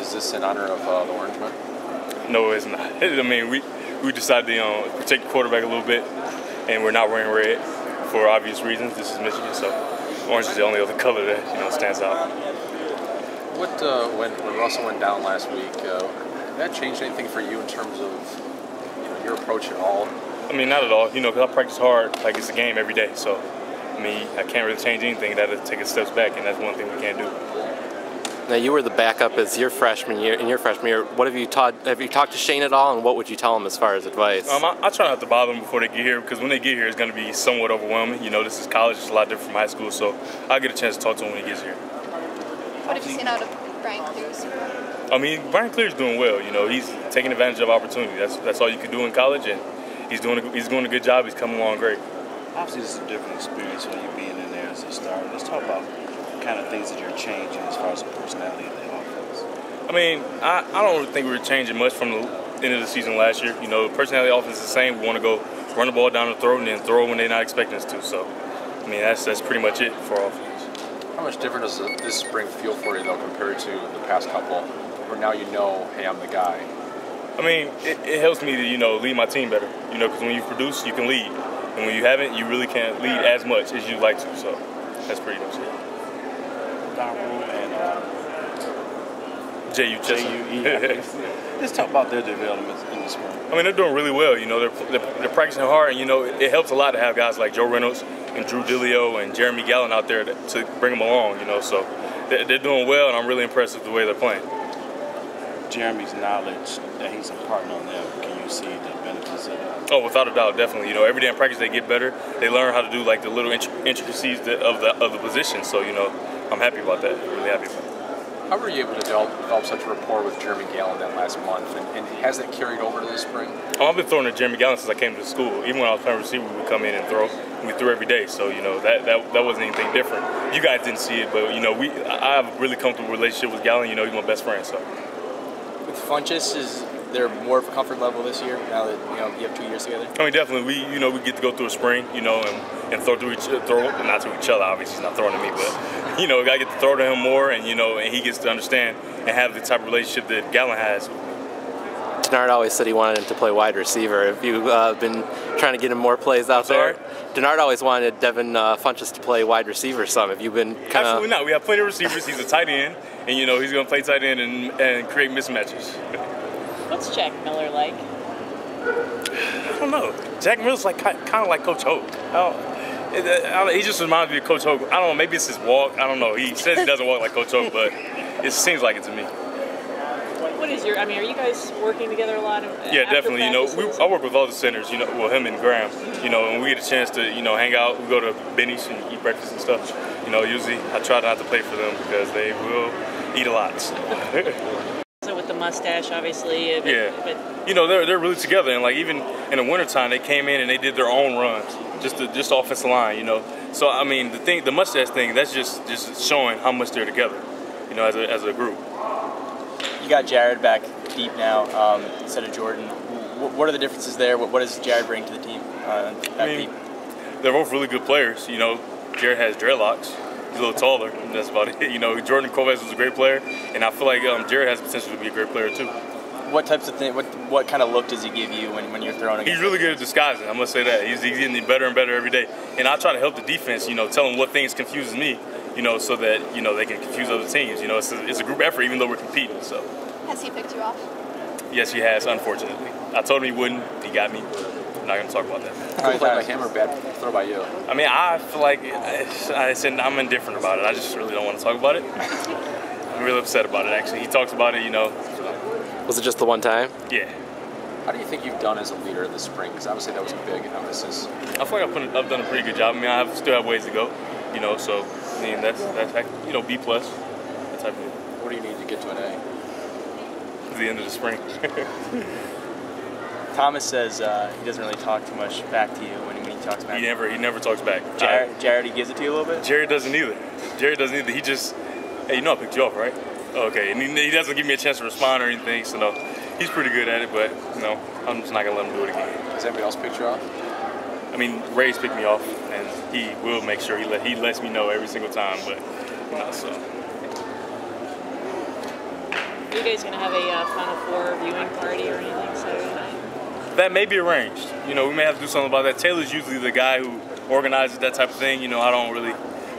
Is this in honor of the Orange Man? No, it's not. I mean, we decided to protect the quarterback a little bit, and we're not wearing red for obvious reasons. This is Michigan, so orange is the only other color that stands out. What when Russell went down last week, did that change anything for you in terms of your approach at all? I mean, not at all. Because I practice hard, like it's a game every day. So, I mean, I can't really change anything. That'll take a steps back, and that's one thing we can't do. Now, you were the backup as your freshman year. In your freshman year, what have you taught? Have you talked to Shane at all, and what would you tell him as far as advice? I try not to bother them before they get here, because when they get here, it's going to be somewhat overwhelming. This is college; it's a lot different from high school, so I'll get a chance to talk to him when he gets here. What have you seen out of Brian Clears? I mean, Brian Clears doing well. He's taking advantage of opportunity. That's all you can do in college, and he's doing a good job. He's coming along great. Obviously, this is a different experience when you're being in there as a starter. Let's talk about kind of things that you're changing as far as the personality of the offense. I mean, I don't think we were changing much from the end of the season last year. The personality of the offense is the same. We want to go run the ball down the throat and then throw when they're not expecting us to. So, I mean, that's pretty much it for our offense. How much different does this spring feel for you, though, compared to the past couple, where now hey, I'm the guy? I mean, it helps me to, lead my team better. Because when you produce, you can lead. And when you haven't, you really can't lead as much as you'd like to. So, that's pretty much it. And JU. Let's talk about their development in the spring. I mean, they're doing really well. They're practicing hard, and it helps a lot to have guys like Joe Reynolds and Drew Dillio and Jeremy Gallen out there to bring them along. So they're doing well, and I'm really impressed with the way they're playing. Jeremy's knowledge that he's imparting on them, can you see the benefits of that? Oh, without a doubt, definitely. Every day in practice they get better. They learn how to do like the little intricacies of the position. So I'm happy about that. I'm really happy about it. How were you able to develop such a rapport with Jeremy Gallen that last month, and has that carried over to this spring? Oh, I've been throwing to Jeremy Gallen since I came to school. Even when I was playing receiver, we would come in and throw. We threw every day, so that wasn't anything different. You guys didn't see it, but I have a really comfortable relationship with Gallen. He's my best friend. So. With Funchess, is there more of a comfort level this year now that you have 2 years together? I mean, definitely. We get to go through a spring, and throw not to each other. Obviously, he's not throwing to me, but I get to throw to him more, and and he gets to understand and have the type of relationship that Gallen has. Denard always said he wanted him to play wide receiver. Have you been trying to get him more plays out there? Denard always wanted Devin Funchess to play wide receiver some. Have you been kind of... Absolutely not. We have plenty of receivers. He's a tight end, and he's going to play tight end and create mismatches. What's Jack Miller like? I don't know. Jack Miller's kind of like Coach Hoke. He just reminds me of Coach Hoke. I don't know. Maybe it's his walk. I don't know. He says he doesn't walk like Coach Hoke, but it seems like it to me. What is are you guys working together a lot? Yeah, definitely. I work with all the centers. Him and Graham. And we get a chance to hang out. We go to Benny's and eat breakfast and stuff. Usually I try not to play for them because they will eat a lot. So with the mustache, obviously. Yeah. They're really together, and even in the wintertime, they came in and they did their own runs, just offensive line. So I mean, the mustache thing, that's just showing how much they're together. As a group. You got Jared back deep now instead of Jordan. What are the differences there? What does Jared bring to the team deep? They're both really good players. Jared has dreadlocks. He's a little taller. That's about it. Jordan Kovacs was a great player, and I feel like Jared has potential to be a great player too. What types of things? What kind of look does he give you when you're throwing against him? He's really good at disguising. I must say that. He's getting better and better every day. And I try to help the defense. Tell them what things confuses me. So that they can confuse other teams. It's a group effort, even though we're competing. So. Has he picked you off? Yes, he has. Unfortunately, I told him he wouldn't. He got me. I'm not going to talk about that. Cool play by him or bad throw by you? I mean, I feel like I'm indifferent about it. I just really don't want to talk about it. I'm really upset about it. Actually, he talks about it. So. Was it just the one time? Yeah. How do you think you've done as a leader this spring? Because obviously that was a big emphasis. I feel like I've done a pretty good job. I mean, I still have ways to go. So I mean that's B+. That type of thing. What do you need to get to an A? The end of the spring. Thomas says he doesn't really talk too much back to you when he talks back. He never talks back. Jared, he gives it to you a little bit? Jared doesn't either. He just, hey, I picked you up, right? Okay, and he doesn't give me a chance to respond or anything, so no. He's pretty good at it, but I'm just not going to let him do it again. Has anybody else picked you off? I mean, Ray's picked me off, and he will make sure he lets me know every single time, but, so. Are you guys going to have a Final Four viewing party or anything Saturday night? That may be arranged. You know, we may have to do something about that. Taylor's usually the guy who organizes that type of thing. You know, I don't really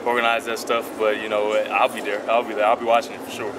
organize that stuff, but you know, I'll be there. I'll be watching it for sure.